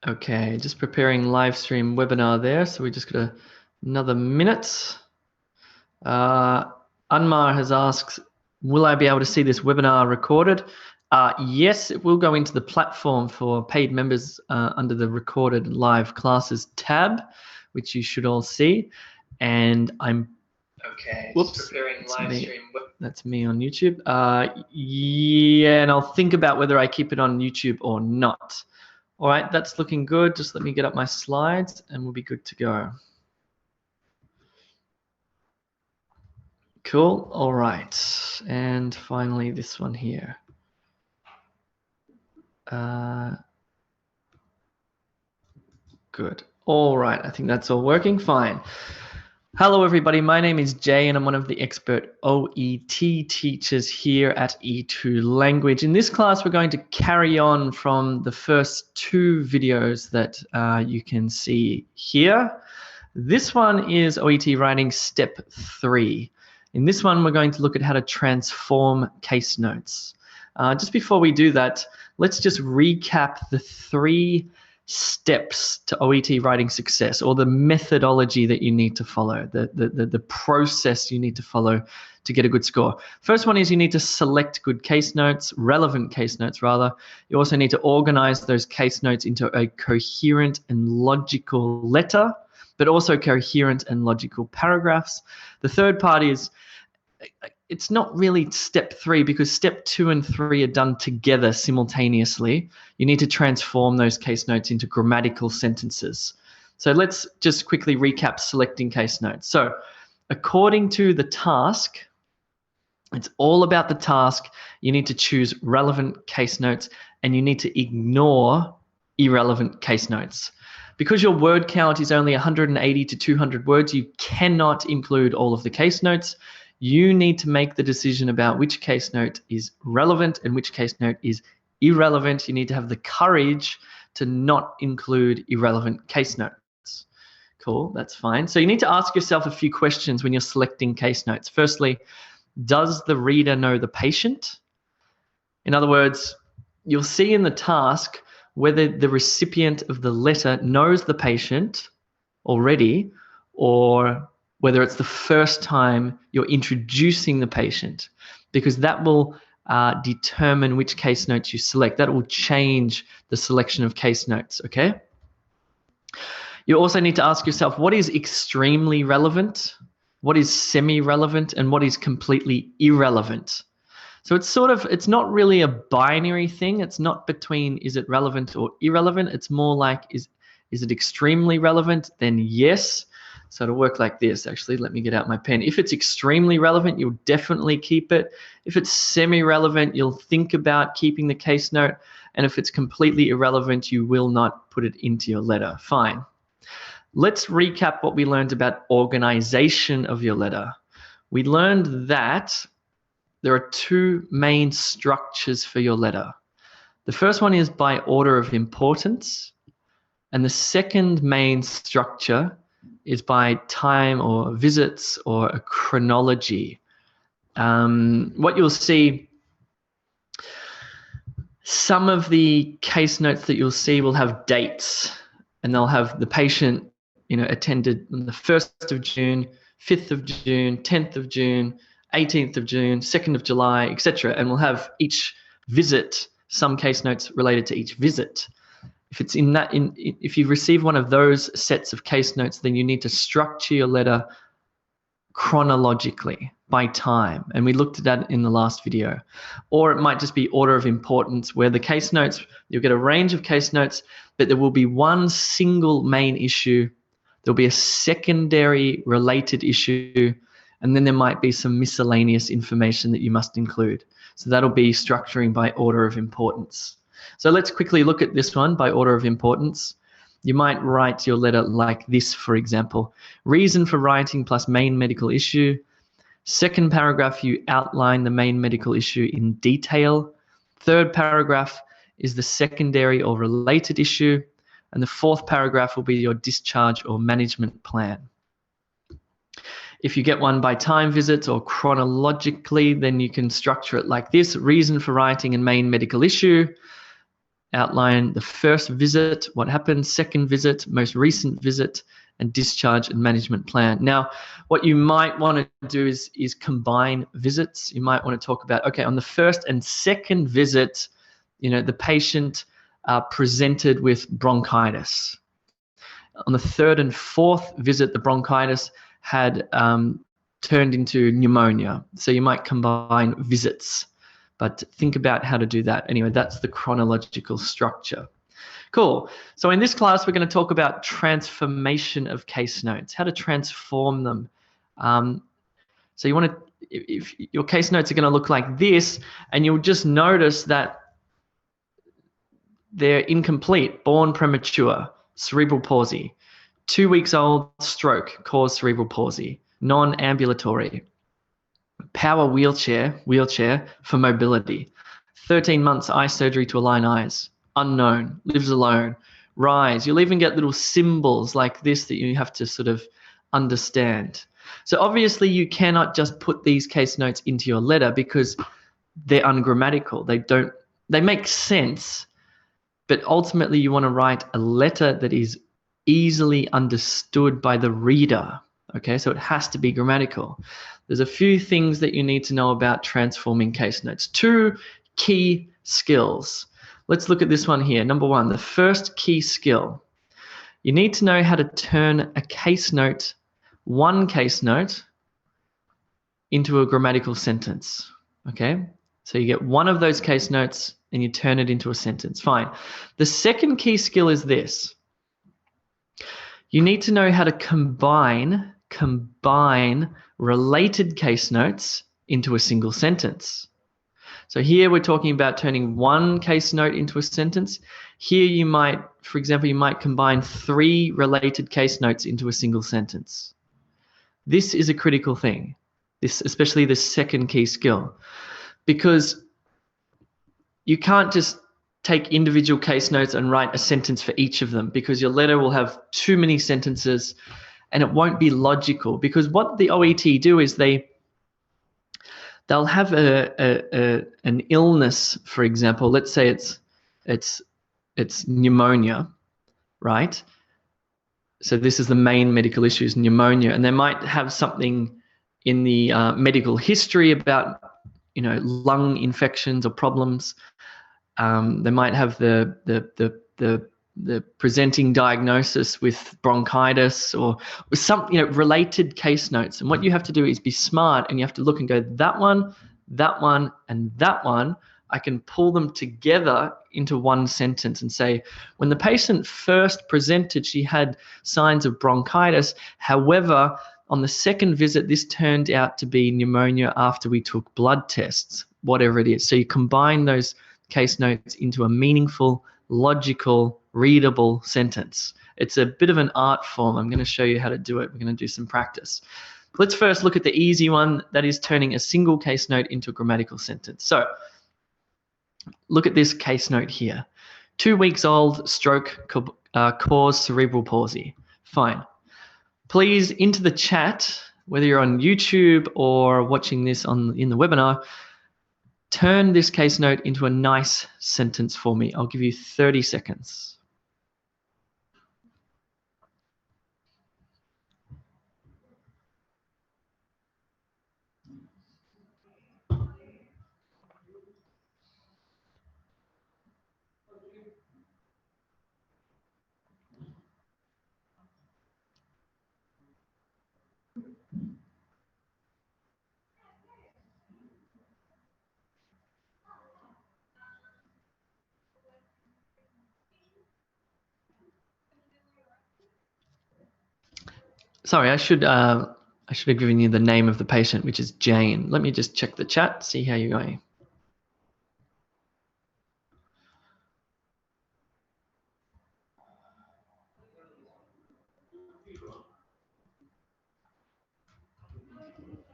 Okay, just preparing live stream webinar there. So we just got another minute. Anmar has asked, will I be able to see this webinar recorded? Yes, it will go into the platform for paid members under the recorded live classes tab, which you should all see. And I'm, whoops, that's me on YouTube. Yeah, and I'll think about whether I keep it on YouTube or not. All right, that's looking good. Just let me get up my slides and we'll be good to go. Cool. All right. And finally, this one here. Good. All right. I think that's all working fine. Hello, everybody. My name is Jay, and I'm one of the expert OET teachers here at E2 Language. In this class, we're going to carry on from the first two videos that you can see here. This one is OET writing step 3. In this one, we're going to look at how to transform case notes. Just before we do that, let's just recap the 3 steps to OET writing success, or the methodology that you need to follow, the process you need to follow to get a good score. First one is you need to select good case notes, relevant case notes rather. You also need to organize those case notes into a coherent and logical letter, but also coherent and logical paragraphs. The third part is, it's not really step 3 because step 2 and 3 are done together simultaneously. You need to transform those case notes into grammatical sentences. So let's just quickly recap selecting case notes. So according to the task, it's all about the task. You need to choose relevant case notes and you need to ignore irrelevant case notes. Because your word count is only 180 to 200 words, you cannot include all of the case notes. You need to make the decision about which case note is relevant and which case note is irrelevant. You need to have the courage to not include irrelevant case notes. Cool, that's fine. So you need to ask yourself a few questions when you're selecting case notes. Firstly, does the reader know the patient? In other words, you'll see in the task whether the recipient of the letter knows the patient already, or whether it's the first time you're introducing the patient, because that will determine which case notes you select. That will change the selection of case notes, okay? You also need to ask yourself, what is extremely relevant, what is semi-relevant, and what is completely irrelevant? So it's not really a binary thing. It's not between is it relevant or irrelevant. It's more like is it extremely relevant? Then yes. So it'll work like this, actually. Let me get out my pen. If it's extremely relevant, you'll definitely keep it. If it's semi-relevant, you'll think about keeping the case note. And if it's completely irrelevant, you will not put it into your letter. Fine. Let's recap what we learned about organization of your letter. We learned that there are 2 main structures for your letter. The first one is by order of importance. And the second main structure is by time or visits or a chronology. What you'll see, some of the case notes that you'll see will have dates, and they'll have the patient, attended on the 1st of June, 5th of June, 10th of June, 18th of June, 2nd of July, etc. And we'll have each visit, some case notes related to each visit. If it's if you receive one of those sets of case notes, then you need to structure your letter chronologically by time. And we looked at that in the last video. Or it might just be order of importance, where the case notes, you'll get a range of case notes, but there will be one single main issue. There'll be a secondary related issue, and then there might be some miscellaneous information that you must include. So that'll be structuring by order of importance. So let's quickly look at this one by order of importance. You might write your letter like this, for example. Reason for writing plus main medical issue. Second paragraph, you outline the main medical issue in detail. Third paragraph is the secondary or related issue. And the fourth paragraph will be your discharge or management plan. If you get one by time visits or chronologically, then you can structure it like this. Reason for writing and main medical issue. outline the first visit, what happened, second visit, most recent visit, and discharge and management plan. Now, what you might want to do is combine visits. You might want to talk about, okay, on the first and second visit, the patient presented with bronchitis. On the third and fourth visit, the bronchitis had turned into pneumonia. So you might combine visits, but think about how to do that. Anyway, that's the chronological structure. Cool. So in this class, we're going to talk about transformation of case notes, how to transform them. So you want to, if your case notes are going to look like this, and you'll just notice that they're incomplete, born premature, cerebral palsy, 2 weeks old, stroke, caused cerebral palsy, non-ambulatory, power wheelchair for mobility, 13 months eye surgery to align eyes, unknown, lives alone, rise. You'll even get little symbols like this that you have to sort of understand. So obviously you cannot just put these case notes into your letter because they're ungrammatical. They make sense, but ultimately you want to write a letter that is easily understood by the reader. Okay, so it has to be grammatical. There's a few things that you need to know about transforming case notes. 2 key skills. Let's look at this one here. Number 1, the first key skill. You need to know how to turn a case note, one case note, into a grammatical sentence. Okay, so you get one of those case notes and you turn it into a sentence. Fine. The second key skill is this. You need to know how to combine related case notes into a single sentence. So here we're talking about turning one case note into a sentence. Here you might, for example, you might combine 3 related case notes into a single sentence. This is a critical thing, especially the second key skill, because you can't just take individual case notes and write a sentence for each of them, because your letter will have too many sentences and it won't be logical. Because what the OET do is they'll have an illness, for example. Let's say it's pneumonia, right? So this is the main medical issue, is pneumonia, and they might have something in the medical history about lung infections or problems. They might have the presenting diagnosis with bronchitis or some related case notes. And what you have to do is be smart, and you have to look and go, that one, and that one, I can pull them together into one sentence and say, when the patient first presented, she had signs of bronchitis. However, on the second visit, this turned out to be pneumonia after we took blood tests, whatever it is. So you combine those case notes into a meaningful, logical, readable sentence. It's a bit of an art form. I'm going to show you how to do it. We're going to do some practice. Let's first look at the easy one, that is turning a single case note into a grammatical sentence. So look at this case note here. 2 weeks old, stroke, caused cerebral palsy. Fine. Please, into the chat, whether you're on YouTube or watching this in the webinar, turn this case note into a nice sentence for me. I'll give you 30 seconds. Sorry, I should have given you the name of the patient, which is Jane. Let me just check the chat, see how you're going.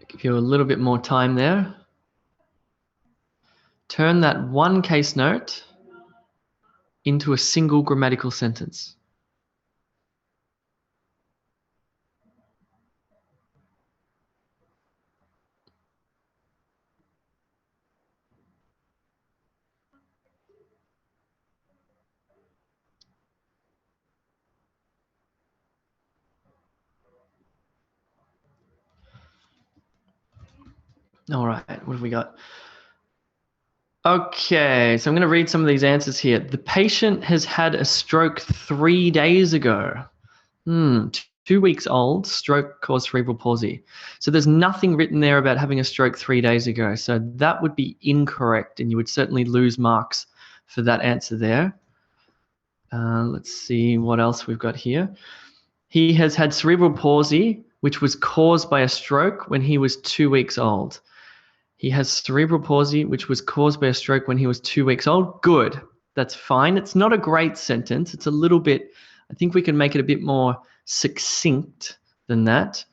Give you a little bit more time there. Turn that one case note into a single grammatical sentence. All right, what have we got? Okay, so I'm going to read some of these answers here. The patient has had a stroke 3 days ago. 2 weeks old, stroke caused cerebral palsy. So there's nothing written there about having a stroke 3 days ago. So that would be incorrect, and you would certainly lose marks for that answer there. Let's see what else we've got here. He has had cerebral palsy, which was caused by a stroke when he was 2 weeks old. He has cerebral palsy, which was caused by a stroke when he was 2 weeks old. Good. That's fine. It's not a great sentence. It's a little bit, I think we can make it a bit more succinct than that.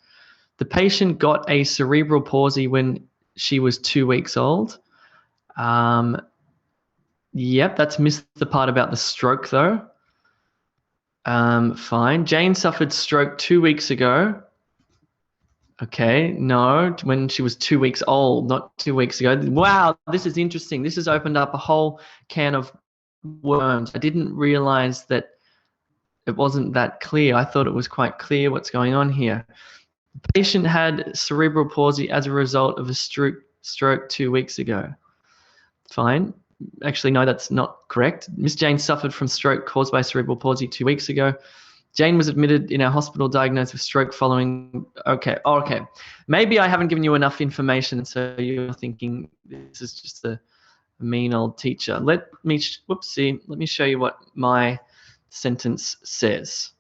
The patient got a cerebral palsy when she was 2 weeks old. Yep, that's missed the part about the stroke though. Fine. Jane suffered stroke 2 weeks ago. Okay, no, when she was 2 weeks old, not 2 weeks ago. Wow, this is interesting. This has opened up a whole can of worms. I didn't realize that it wasn't that clear. I thought it was quite clear what's going on here. The patient had cerebral palsy as a result of a stroke 2 weeks ago. Fine. Actually, no, that's not correct. Miss Jane suffered from stroke caused by cerebral palsy 2 weeks ago. Jane was admitted in our hospital diagnosed with stroke following. Okay. Oh, okay. Maybe I haven't given you enough information, so you're thinking this is just a mean old teacher. Let me show you what my sentence says.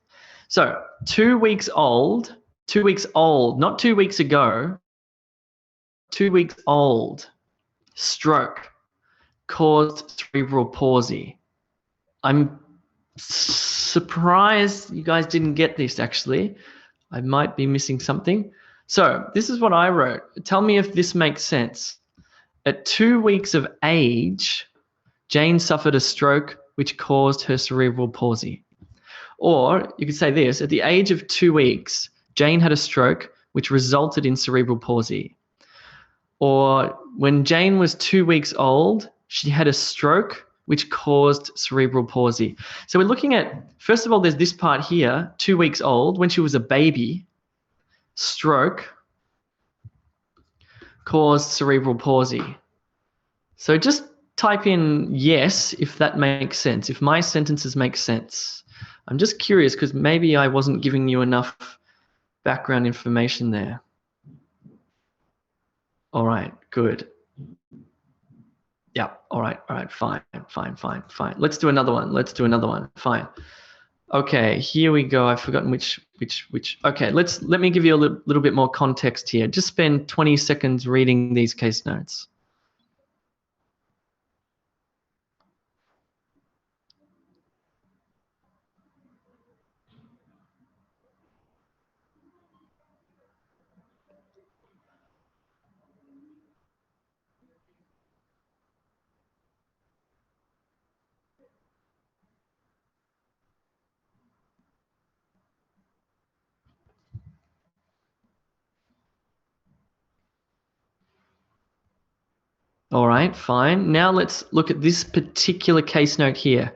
So 2 weeks old, not 2 weeks ago, 2 weeks old, stroke caused cerebral palsy. I'm surprised you guys didn't get this, actually. I might be missing something. So this is what I wrote. Tell me if this makes sense. At 2 weeks of age, Jane suffered a stroke which caused her cerebral palsy. Or you could say this, at the age of 2 weeks, Jane had a stroke which resulted in cerebral palsy. Or when Jane was 2 weeks old, she had a stroke which caused cerebral palsy. So we're looking at, first of all, there's this part here, 2 weeks old, when she was a baby, stroke caused cerebral palsy. So just type in yes if that makes sense, if my sentences make sense. I'm just curious because maybe I wasn't giving you enough background information there. All right, good. Yeah, all right, fine. Let's do another one. Fine. Okay, here we go. I've forgotten which. Okay, let me give you a little bit more context here. Just spend 20 seconds reading these case notes. All right, fine. Now let's look at this particular case note here.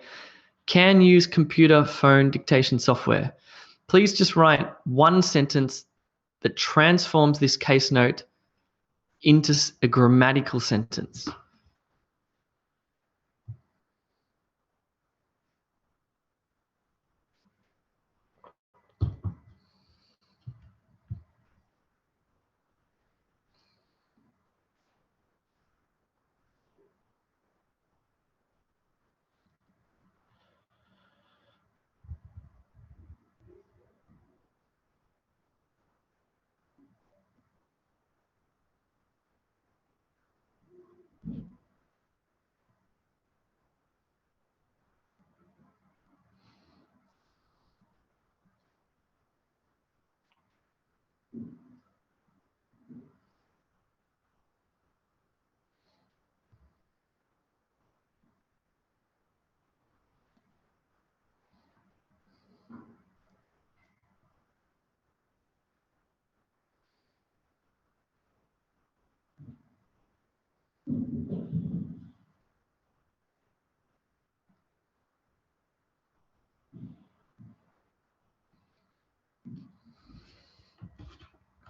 Can use computer phone dictation software. Please just write one sentence that transforms this case note into a grammatical sentence.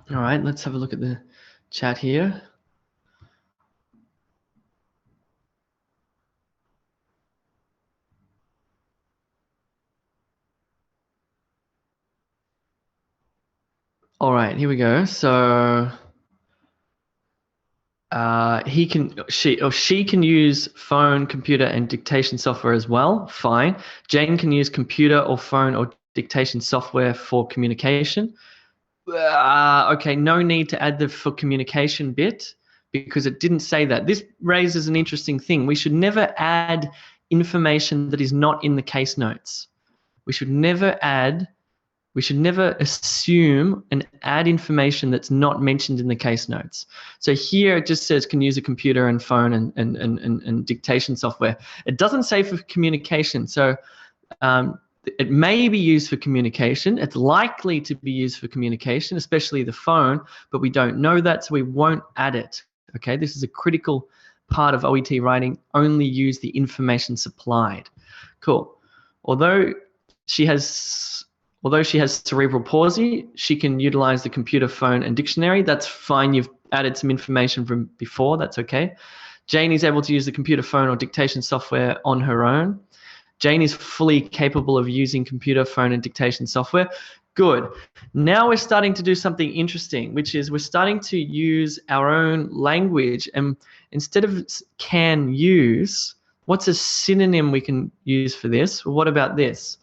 All right, let's have a look at the chat here. All right, here we go. So she can use phone, computer, and dictation software as well. Fine. Jane can use computer or phone or dictation software for communication. Okay, no need to add the for communication bit because it didn't say that. This raises an interesting thing. We should never add information that is not in the case notes. We should never assume and add information that's not mentioned in the case notes. So here it just says can use a computer and phone and dictation software. It doesn't say for communication. So it may be used for communication. It's likely to be used for communication, especially the phone, but we don't know that, so we won't add it. Okay, this is a critical part of OET writing. Only use the information supplied. Cool. Although she has cerebral palsy, she can utilize the computer, phone, and dictionary. That's fine. You've added some information from before. That's okay. Jane is able to use the computer, phone, or dictation software on her own. Jane is fully capable of using computer, phone, and dictation software. Good. Now we're starting to do something interesting, which is we're starting to use our own language. And instead of can use, what's a synonym we can use for this? Well, what about this?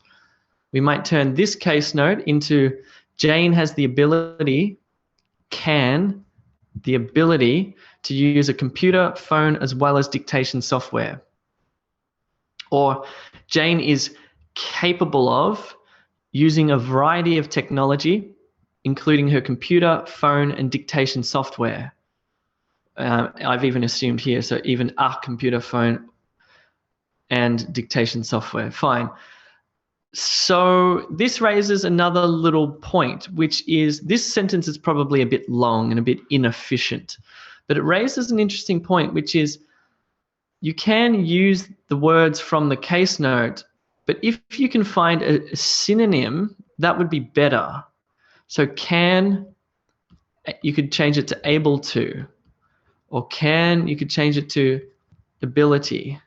We might turn this case note into Jane has the ability to use a computer, phone, as well as dictation software. Or Jane is capable of using a variety of technology, including her computer, phone, and dictation software. I've even assumed here, so even a computer, phone, and dictation software. Fine. So this raises another little point, which is this sentence is probably a bit long and a bit inefficient, but it raises an interesting point, which is you can use the words from the case note, but if you can find a synonym, that would be better. So can, you could change it to able to, or can, you could change it to ability,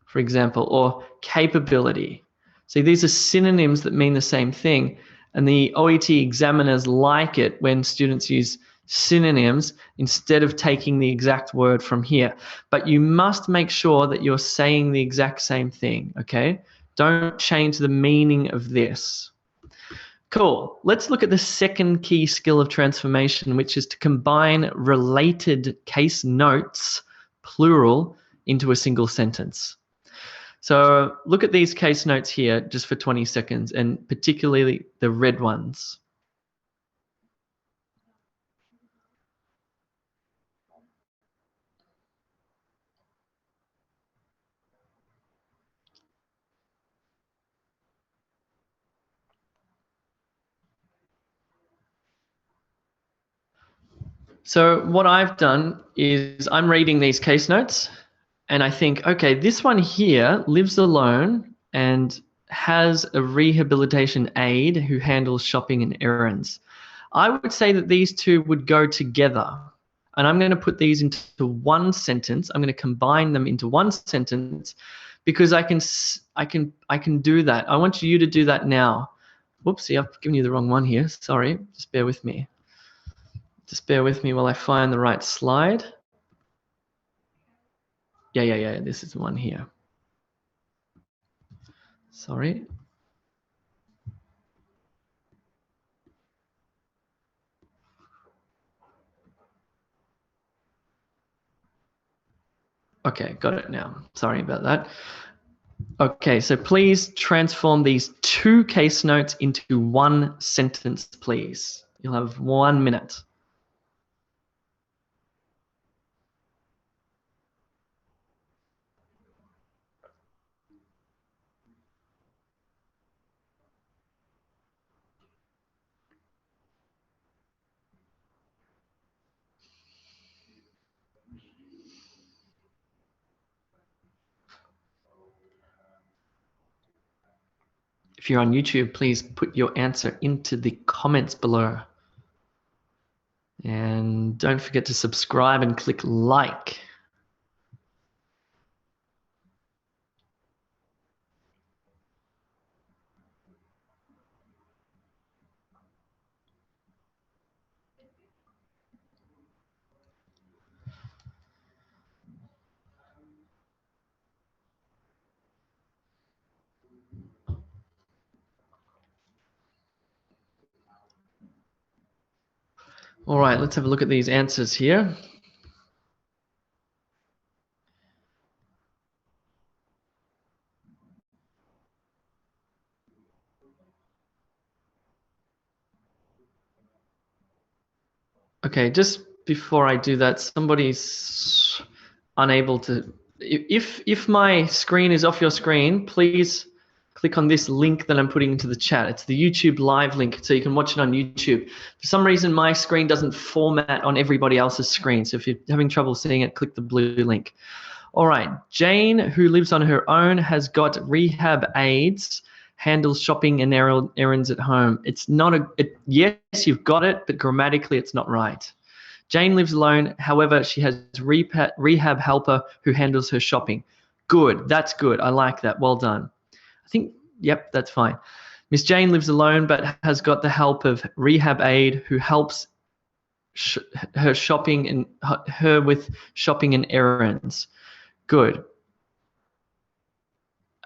for example, or capability. See, these are synonyms that mean the same thing, and the OET examiners like it when students use synonyms instead of taking the exact word from here. But you must make sure that you're saying the exact same thing, okay? Don't change the meaning of this. Cool. Let's look at the second key skill of transformation, which is to combine related case notes, plural, into a single sentence. So look at these case notes here just for 20 seconds, and particularly the red ones. So what I've done is I'm reading these case notes and I think, okay, this one here lives alone and has a rehabilitation aide who handles shopping and errands. I would say that these two would go together. And I'm going to put these into one sentence. I'm going to combine them into one sentence because I can do that. I want you to do that now. Whoopsie, I've given you the wrong one here. Sorry, just bear with me. Just bear with me while I find the right slide. Yeah, this is the one here. Sorry. Okay, got it now. Sorry about that. Okay, so please transform these two case notes into one sentence, please. You'll have 1 minute. If you're on YouTube, please put your answer into the comments below. And don't forget to subscribe and click like. All right, let's have a look at these answers here. Okay, just before I do that, somebody's unable to. If my screen is off your screen, please click on this link that I'm putting into the chat. It's the YouTube live link, so you can watch it on YouTube. For some reason, my screen doesn't format on everybody else's screen. So if you're having trouble seeing it, click the blue link. All right, Jane, who lives on her own, has got rehab aids, handles shopping and errands at home. It's not yes, you've got it, but grammatically it's not right. Jane lives alone. However, she has rehab helper who handles her shopping. Good. That's good. I like that. Well done. I think, yep, that's fine. Miss Jane lives alone but has got the help of rehab aide who helps her shopping and her with shopping and errands. Good.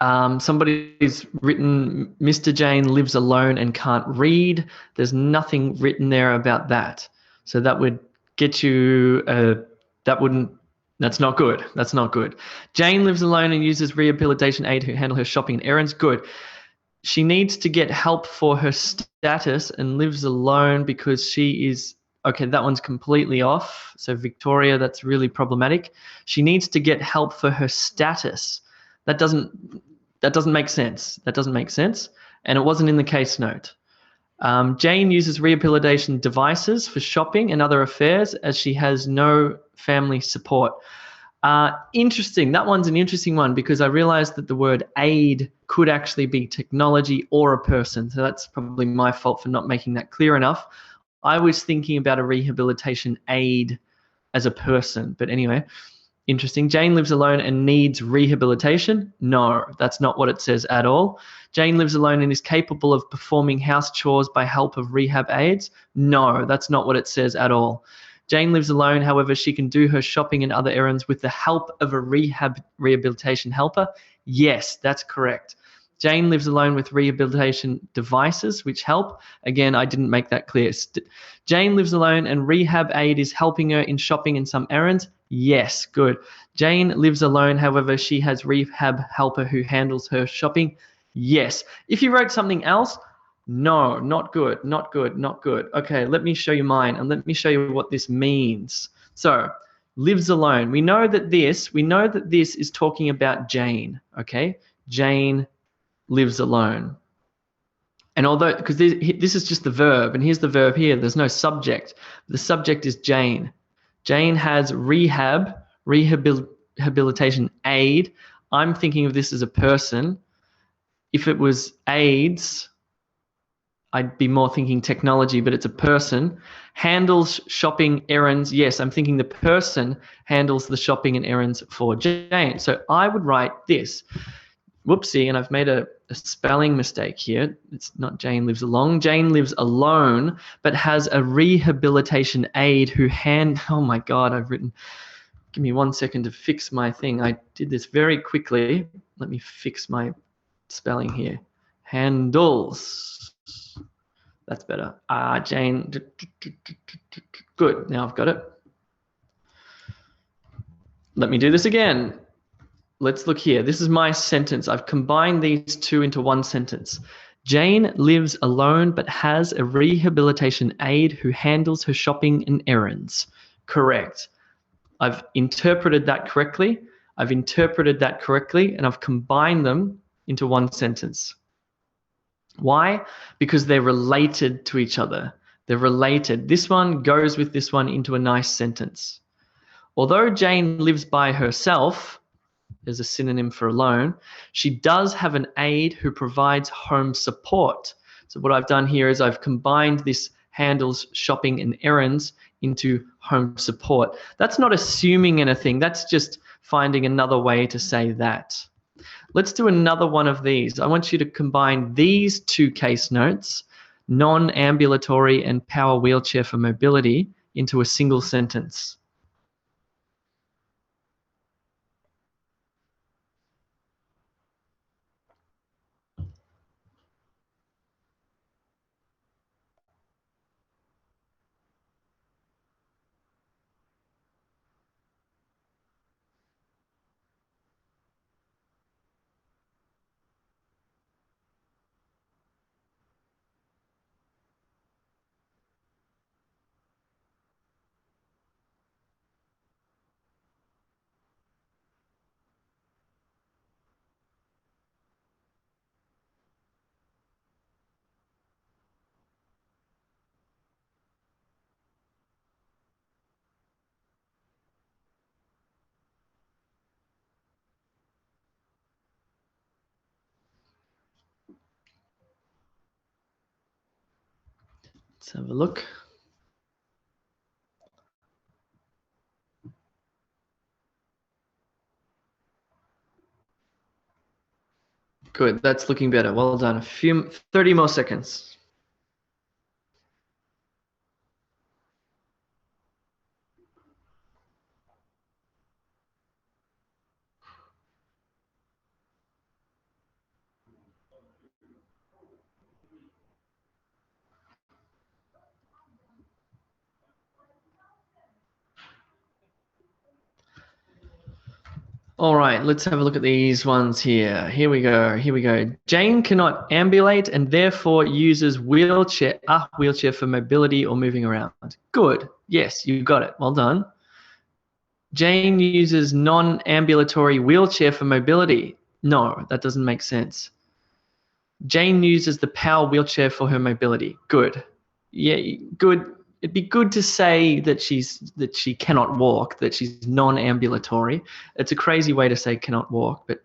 Somebody's written, Mr. Jane lives alone and can't read. There's nothing written there about that. So that would get you, that's not good. That's not good. Jane lives alone and uses rehabilitation aid who handle her shopping and errands. Good. She needs to get help for her status and lives alone because she is, okay, that one's completely off. So Victoria, that's really problematic. She needs to get help for her status. That doesn't make sense. That doesn't make sense. And it wasn't in the case note. Jane uses rehabilitation devices for shopping and other affairs as she has no family support. Interesting. That one's an interesting one because I realized that the word aid could actually be technology or a person. So that's probably my fault for not making that clear enough. I was thinking about a rehabilitation aid as a person. But anyway, interesting. Jane lives alone and needs rehabilitation. No, that's not what it says at all. Jane lives alone and is capable of performing house chores by help of rehab aids. No, that's not what it says at all. Jane lives alone, however, she can do her shopping and other errands with the help of a rehabilitation helper. Yes, that's correct. Jane lives alone with rehabilitation devices which help. Again, I didn't make that clear. Jane lives alone and rehab aid is helping her in shopping and some errands. Yes, good. Jane lives alone, however, she has rehab helper who handles her shopping. Yes. If you wrote something else, no, not good, not good, not good. Okay, let me show you mine and let me show you what this means. So, lives alone. We know that this is talking about Jane, okay? Jane lives alone. And although, because this is just the verb, and here's the verb here, there's no subject. The subject is Jane. Jane has rehabilitation aid. I'm thinking of this as a person. If it was AIDS, I'd be more thinking technology, but it's a person. Handles shopping errands. Yes, I'm thinking the person handles the shopping and errands for Jane. So I would write this. Whoopsie, and I've made a spelling mistake here. It's not Jane lives alone. Jane lives alone, but has a rehabilitation aide who oh my God, I've written, give me 1 second to fix my thing. I did this very quickly. Let me fix my spelling here. Handles. That's better. Jane. Good. Now I've got it. Let me do this again. Let's look here. This is my sentence. I've combined these two into one sentence. Jane lives alone but has a rehabilitation aide who handles her shopping and errands. Correct. I've interpreted that correctly. And I've combined them into one sentence. Why? Because they're related to each other. They're related. This one goes with this one into a nice sentence. Although Jane lives by herself, there's a synonym for alone, she does have an aide who provides home support. So what I've done here is I've combined this handles shopping and errands into home support. That's not assuming anything. That's just finding another way to say that. Let's do another one of these. I want you to combine these two case notes, non-ambulatory and power wheelchair for mobility, into a single sentence. Let's have a look. Good, that's looking better. Well done. 30 more seconds. All right, let's have a look at these ones here. Here we go. Jane cannot ambulate and therefore uses a wheelchair for mobility or moving around. Good. Yes, you got it. Well done. Jane uses non-ambulatory wheelchair for mobility. No, that doesn't make sense. Jane uses the power wheelchair for her mobility. Good. Yeah, good. It'd be good to say that she cannot walk, that she's non-ambulatory. It's a crazy way to say cannot walk, but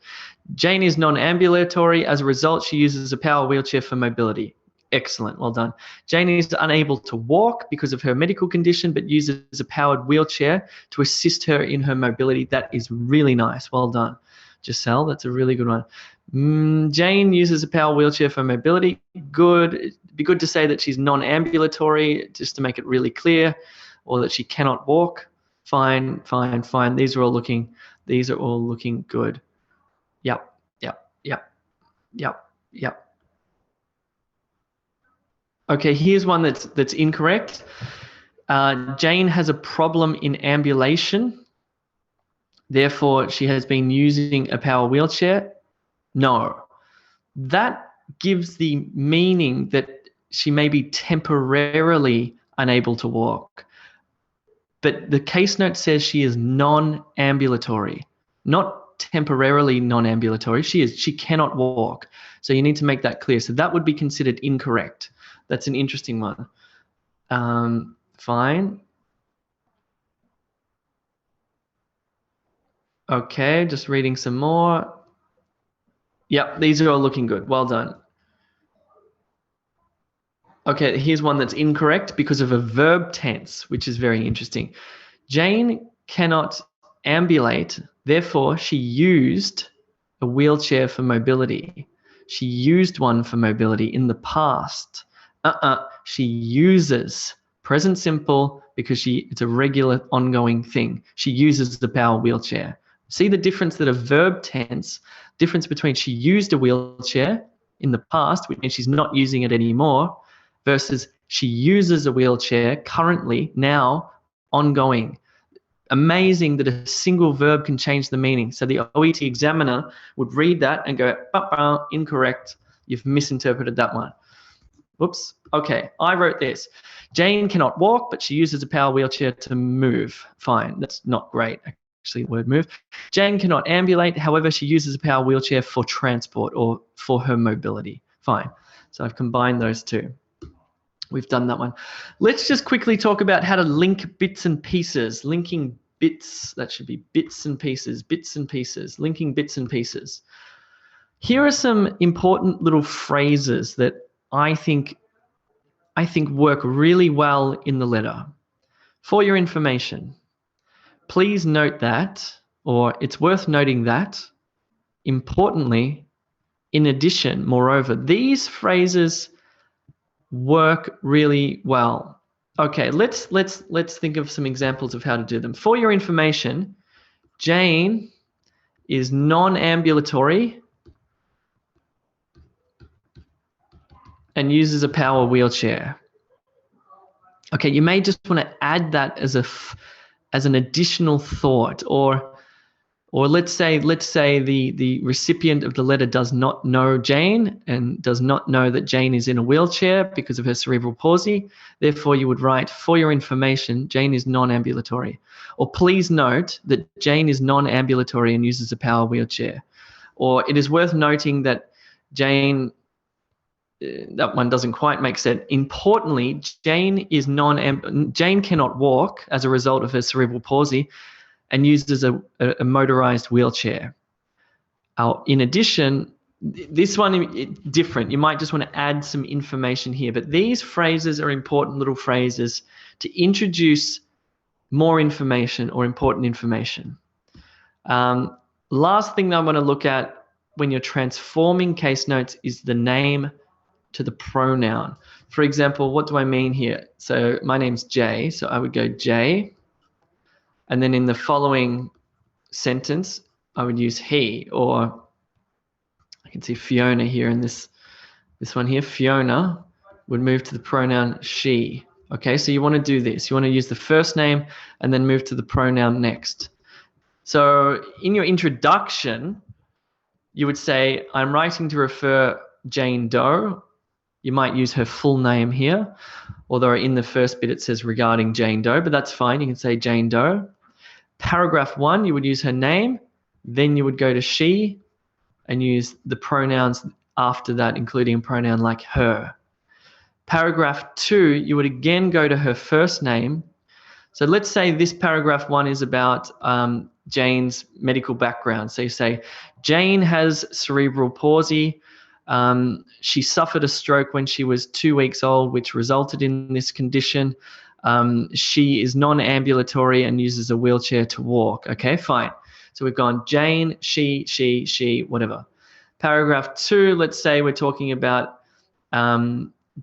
Jane is non-ambulatory. As a result, she uses a power wheelchair for mobility. Excellent. Well done. Jane is unable to walk because of her medical condition, but uses a powered wheelchair to assist her in her mobility. That is really nice. Well done, Giselle. That's a really good one. Jane uses a power wheelchair for mobility. Good. It'd be good to say that she's non-ambulatory, just to make it really clear, or that she cannot walk. Fine. These are all looking good. Yep. Okay, here's one that's incorrect. Jane has a problem in ambulation. Therefore, she has been using a power wheelchair. No. That gives the meaning that she may be temporarily unable to walk. But the case note says she is non-ambulatory, not temporarily non-ambulatory. She cannot walk. So you need to make that clear. So that would be considered incorrect. That's an interesting one. Fine. Okay, just reading some more. Yep, these are all looking good. Well done. Okay, here's one that's incorrect because of a verb tense, which is very interesting. Jane cannot ambulate, therefore she used a wheelchair for mobility. She used one for mobility in the past. She uses, present simple, because it's a regular ongoing thing. She uses the power wheelchair. See the difference that a verb tense, difference between she used a wheelchair in the past, which means she's not using it anymore, versus she uses a wheelchair currently, now, ongoing. Amazing that a single verb can change the meaning. So the OET examiner would read that and go, incorrect, you've misinterpreted that one. Whoops. Okay, I wrote this. Jane cannot walk, but she uses a power wheelchair to move. Fine, that's not great, actually, the word move. Jane cannot ambulate, however, she uses a power wheelchair for transport or for her mobility. Fine. So I've combined those two. We've done that one. Let's just quickly talk about how to link bits and pieces. Linking bits, that should be bits and pieces, linking bits and pieces. Here are some important little phrases that I think work really well in the letter. For your information, please note that, or it's worth noting that, importantly, in addition, moreover, these phrases work really well. Okay, let's think of some examples of how to do them. For your information, Jane is non-ambulatory and uses a power wheelchair. Okay, you may just want to add that as an additional thought, or let's say the recipient of the letter does not know Jane and does not know that Jane is in a wheelchair because of her cerebral palsy. Therefore, you would write, for your information, Jane is non-ambulatory. Or please note that Jane is non-ambulatory and uses a power wheelchair. Or it is worth noting that Jane, that one doesn't quite make sense. Importantly, Jane cannot walk as a result of her cerebral palsy and uses a motorized wheelchair. In addition, This one, different. You might just want to add some information here, but these phrases are important little phrases to introduce more information or important information. Last thing that I want to look at when you're transforming case notes is the name to the pronoun. For example, what do I mean here? So my name's Jay, so I would go Jay, and then in the following sentence, I would use he, or I can see Fiona here in this one here. Fiona would move to the pronoun she. Okay, so you want to do this. You want to use the first name and then move to the pronoun next. So in your introduction, you would say, I'm writing to refer Jane Doe. You might use her full name here, although in the first bit it says regarding Jane Doe, but that's fine. You can say Jane Doe. Paragraph 1, you would use her name. Then you would go to she and use the pronouns after that, including a pronoun like her. Paragraph 2, you would again go to her first name. So let's say this paragraph 1 is about Jane's medical background. So you say, Jane has cerebral palsy. She suffered a stroke when she was 2 weeks old, which resulted in this condition. She is non-ambulatory and uses a wheelchair to walk. Okay, fine. So we've gone Jane, she, whatever. Paragraph 2, let's say we're talking about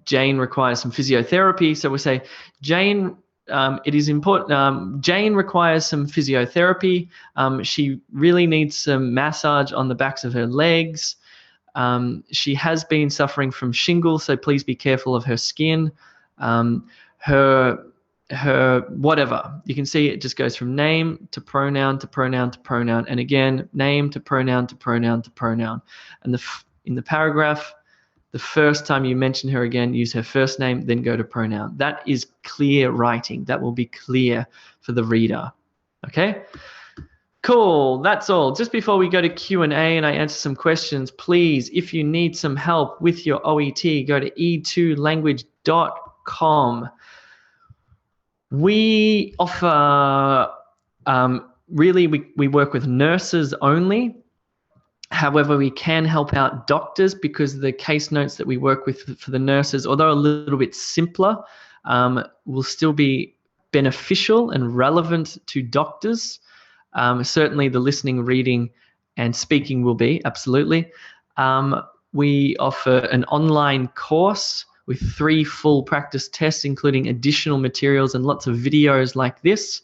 Jane requires some physiotherapy. So we say, Jane, it is important. Jane requires some physiotherapy. She really needs some massage on the backs of her legs. She has been suffering from shingles, so please be careful of her skin. Her whatever. You can see it just goes from name to pronoun to pronoun to pronoun, and again, name to pronoun to pronoun to pronoun. And in the paragraph, the first time you mention her again, use her first name, then go to pronoun. That is clear writing. That will be clear for the reader. Okay? Cool. That's all. Just before we go to Q&A and I answer some questions, please, if you need some help with your OET, go to e2language.com. We offer, really, we work with nurses only. However, we can help out doctors because the case notes that we work with for the nurses, although a little bit simpler, will still be beneficial and relevant to doctors. Certainly the listening, reading, and speaking will be, absolutely. We offer an online course with 3 full practice tests, including additional materials and lots of videos like this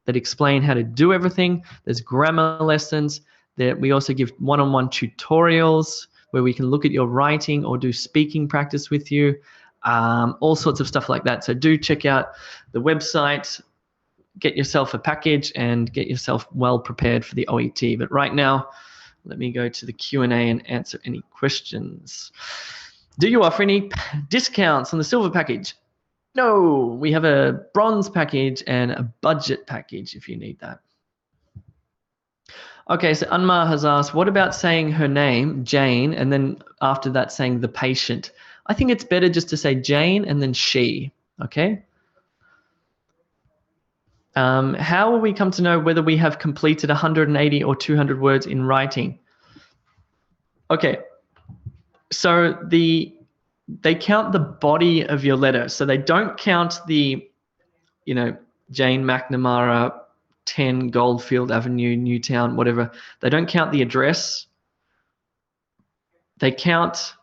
that explain how to do everything. There's grammar lessons. We also give one-on-one tutorials where we can look at your writing or do speaking practice with you, all sorts of stuff like that. So do check out the website, get yourself a package, and get yourself well prepared for the OET. But right now, let me go to the Q&A and answer any questions. Do you offer any discounts on the silver package? No, we have a bronze package and a budget package if you need that. Okay, so Anmar has asked, what about saying her name, Jane, and then after that saying the patient? I think it's better just to say Jane and then she, okay? How will we come to know whether we have completed 180 or 200 words in writing? Okay, so they count the body of your letter. So they don't count the, Jane McNamara, 10 Goldfield Avenue, Newtown, whatever. They don't count the address. They count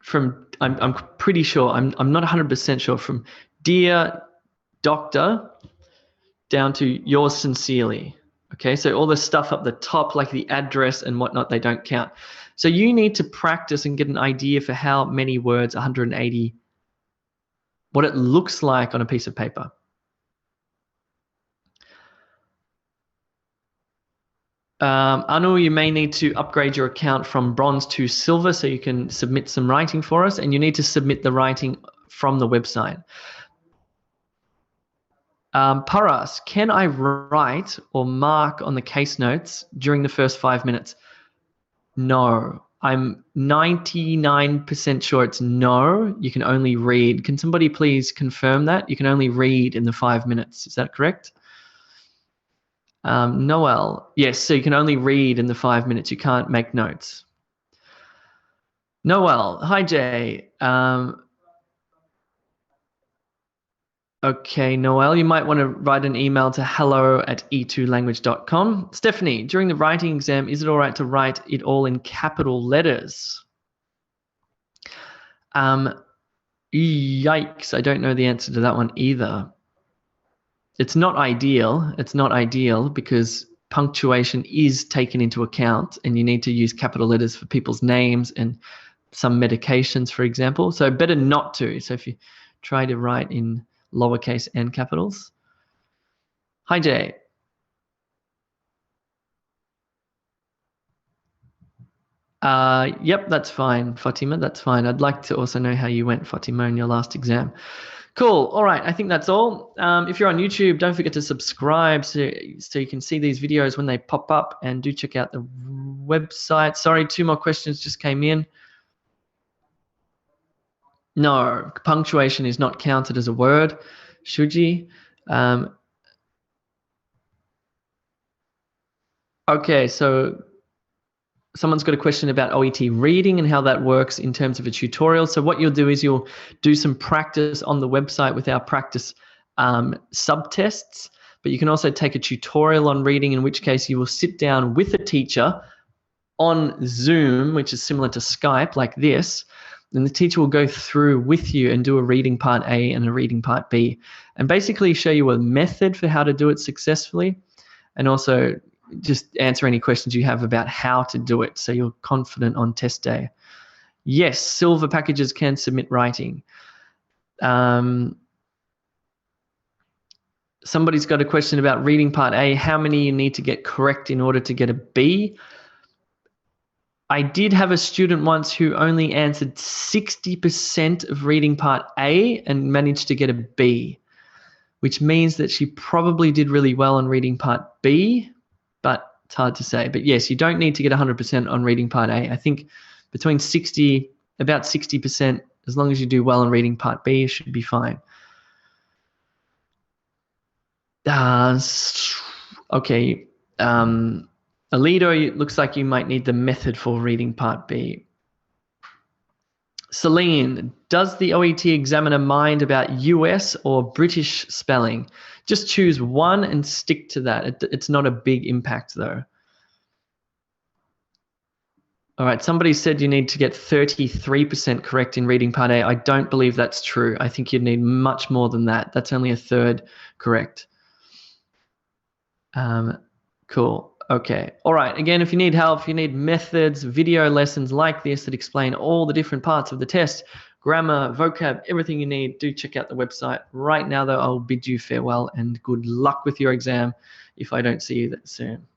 from, I'm pretty sure, I'm not 100% sure, from Dear Doctor down to yours sincerely. Okay, so all the stuff up the top, like the address and whatnot, they don't count. So you need to practice and get an idea for how many words, 180, what it looks like on a piece of paper. Anu, you may need to upgrade your account from bronze to silver so you can submit some writing for us, and you need to submit the writing from the website. Paras, can I write or mark on the case notes during the first 5 minutes? No, I'm 99% sure it's no. You can only read. Can somebody please confirm that? You can only read in the 5 minutes. Is that correct? Noel, yes, so you can only read in the 5 minutes. You can't make notes. Noel, hi Jay. Okay, Noel, you might want to write an email to hello@e2language.com. Stephanie, during the writing exam, is it all right to write it all in capital letters? Yikes, I don't know the answer to that one either. It's not ideal. It's not ideal because punctuation is taken into account and you need to use capital letters for people's names and some medications, for example. So better not to. So if you try to write in lowercase and capitals. Hi, Jay. Yep, that's fine, Fatima. That's fine. I'd like to also know how you went, Fatima, in your last exam. Cool. All right. I think that's all. If you're on YouTube, don't forget to subscribe so you can see these videos when they pop up, and do check out the website. Sorry, 2 more questions just came in. No, punctuation is not counted as a word. Shuji. Okay, so someone's got a question about OET reading and how that works in terms of a tutorial. So what you'll do is you'll do some practice on the website with our practice subtests, but you can also take a tutorial on reading, in which case you will sit down with a teacher on Zoom, which is similar to Skype, like this, and the teacher will go through with you and do a reading part A and a reading part B, and basically show you a method for how to do it successfully, and also just answer any questions you have about how to do it so you're confident on test day. Yes, silver packages can submit writing. Somebody's got a question about reading part A, how many you need to get correct in order to get a B. I did have a student once who only answered 60% of reading part A and managed to get a B, which means that she probably did really well on reading part B, but it's hard to say. But yes, you don't need to get 100% on reading part A. I think between about 60%, as long as you do well on reading part B, you should be fine. Okay. Alito, it looks like you might need the method for reading part B. Celine, does the OET examiner mind about US or British spelling? Just choose one and stick to that. It's not a big impact though. All right, somebody said you need to get 33% correct in reading part A. I don't believe that's true. I think you'd need much more than that. That's only a third correct. Cool. Okay. All right. Again, if you need help, if you need methods, video lessons like this that explain all the different parts of the test, grammar, vocab, everything you need, do check out the website. Right now, though, I'll bid you farewell and good luck with your exam if I don't see you that soon.